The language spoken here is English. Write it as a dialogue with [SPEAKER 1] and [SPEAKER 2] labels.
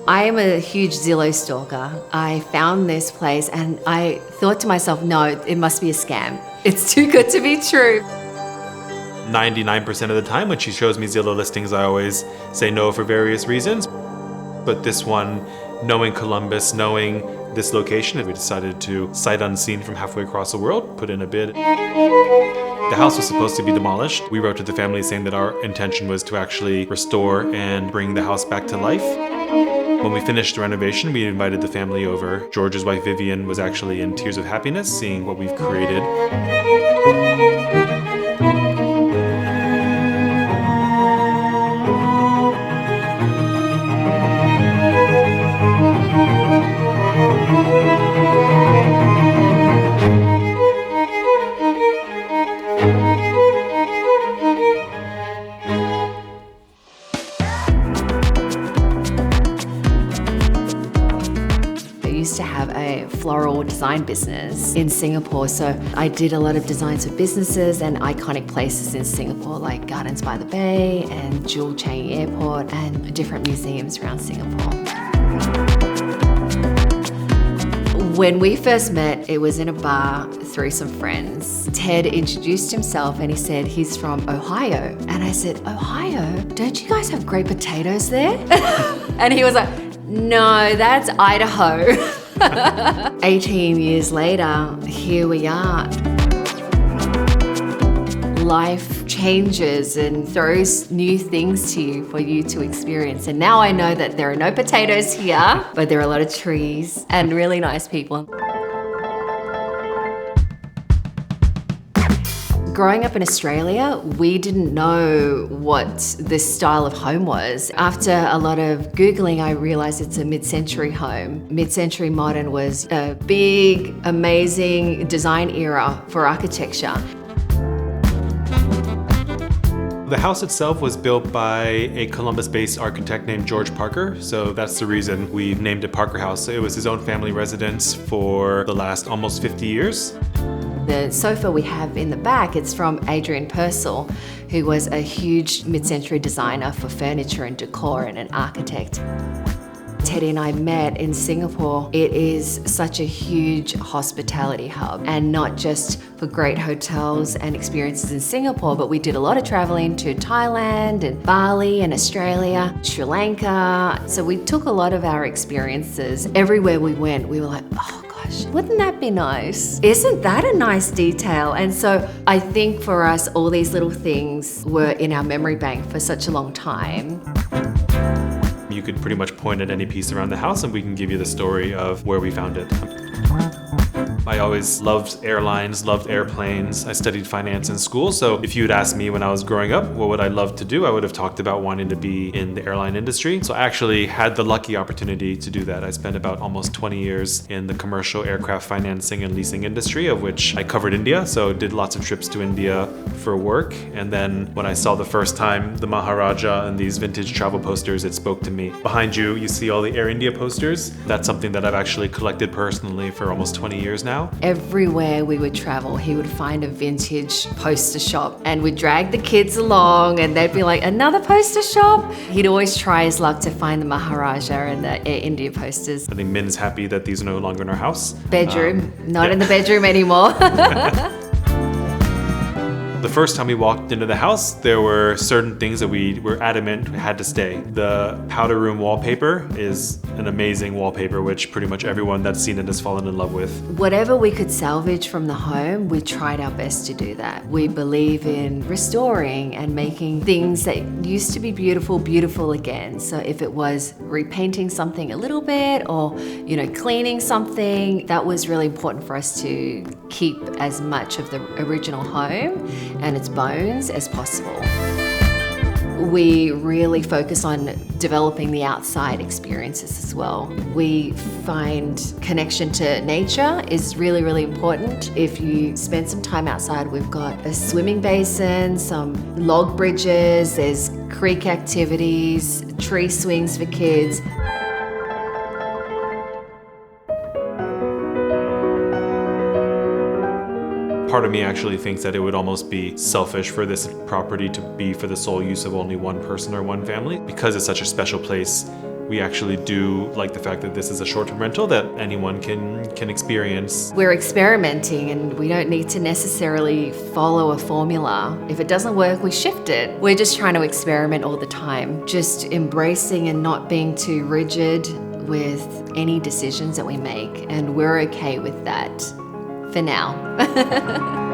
[SPEAKER 1] I am a huge Zillow stalker. I found this place and I thought to myself, no, it must be a scam. It's too good to be true.
[SPEAKER 2] 99% of the time when she shows me Zillow listings, I always say no for various reasons. But this one, knowing Columbus, knowing this location, we decided to sight unseen from halfway across the world, put in a bid. The house was supposed to be demolished. We wrote to the family saying that our intention was to actually restore and bring the house back to life. When we finished the renovation, we invited the family over. George's wife Vivian was actually in tears of happiness seeing what we've created.
[SPEAKER 1] I used to have a floral design business in Singapore, so I did a lot of designs for businesses and iconic places in Singapore like Gardens by the Bay and Jewel Changi Airport and different museums around Singapore. When we first met, it was in a bar through some friends. Ted introduced himself and he said he's from Ohio. And I said, Ohio? Don't you guys have great potatoes there? And he was like, no, that's Idaho. 18 years later, here we are. Life changes and throws new things to you for you to experience. And now I know that there are no potatoes here, but there are a lot of trees and really nice people. Growing up in Australia, we didn't know what this style of home was. After a lot of Googling, I realized it's a mid-century home. Mid-century modern was a big, amazing design era for architecture.
[SPEAKER 2] The house itself was built by a Columbus-based architect named George Parker, so that's the reason we've named it Parker House. It was his own family residence for the last almost 50 years.
[SPEAKER 1] The sofa we have in the back, it's from Adrian Purcell, who was a huge mid-century designer for furniture and decor and an architect. Teddy and I met in Singapore. It is such a huge hospitality hub, and not just for great hotels and experiences in Singapore, but we did a lot of traveling to Thailand and Bali and Australia, Sri Lanka. So we took a lot of our experiences. Everywhere we went, we were like, oh gosh, wouldn't that be nice? Isn't that a nice detail? And so I think for us, all these little things were in our memory bank for such a long time.
[SPEAKER 2] You could pretty much point at any piece around the house and we can give you the story of where we found it. I always loved airlines, loved airplanes. I studied finance in school, so if you had asked me when I was growing up what would I love to do, I would have talked about wanting to be in the airline industry. So I actually had the lucky opportunity to do that. I spent about almost 20 years in the commercial aircraft financing and leasing industry, of which I covered India, so did lots of trips to India for work. And then when I saw the first time the Maharaja and these vintage travel posters, it spoke to me. Behind you, you see all the Air India posters. That's something that I've actually collected personally for almost 20 years now.
[SPEAKER 1] Everywhere we would travel, he would find a vintage poster shop and we'd drag the kids along and they'd be like, another poster shop? He'd always try his luck to find the Maharaja and the Air India posters.
[SPEAKER 2] I think Min's happy that these are no longer in our house.
[SPEAKER 1] Bedroom, not in the bedroom anymore.
[SPEAKER 2] The first time we walked into the house, there were certain things that we were adamant had to stay. The powder room wallpaper is an amazing wallpaper, which pretty much everyone that's seen it has fallen in love with.
[SPEAKER 1] Whatever we could salvage from the home, we tried our best to do that. We believe in restoring and making things that used to be beautiful, beautiful again. So if it was repainting something a little bit or, cleaning something, that was really important for us to keep as much of the original home and its bones as possible. We really focus on developing the outside experiences as well. We find connection to nature is really, really important. If you spend some time outside, we've got a swimming basin, some log bridges, there's creek activities, tree swings for kids.
[SPEAKER 2] Part of me actually thinks that it would almost be selfish for this property to be for the sole use of only one person or one family. Because it's such a special place, We actually do like the fact that this is a short-term rental that anyone can experience.
[SPEAKER 1] We're experimenting and we don't need to necessarily follow a formula. If it doesn't work, we shift it. We're just trying to experiment all the time, just embracing and not being too rigid with any decisions that we make. And we're okay with that for now.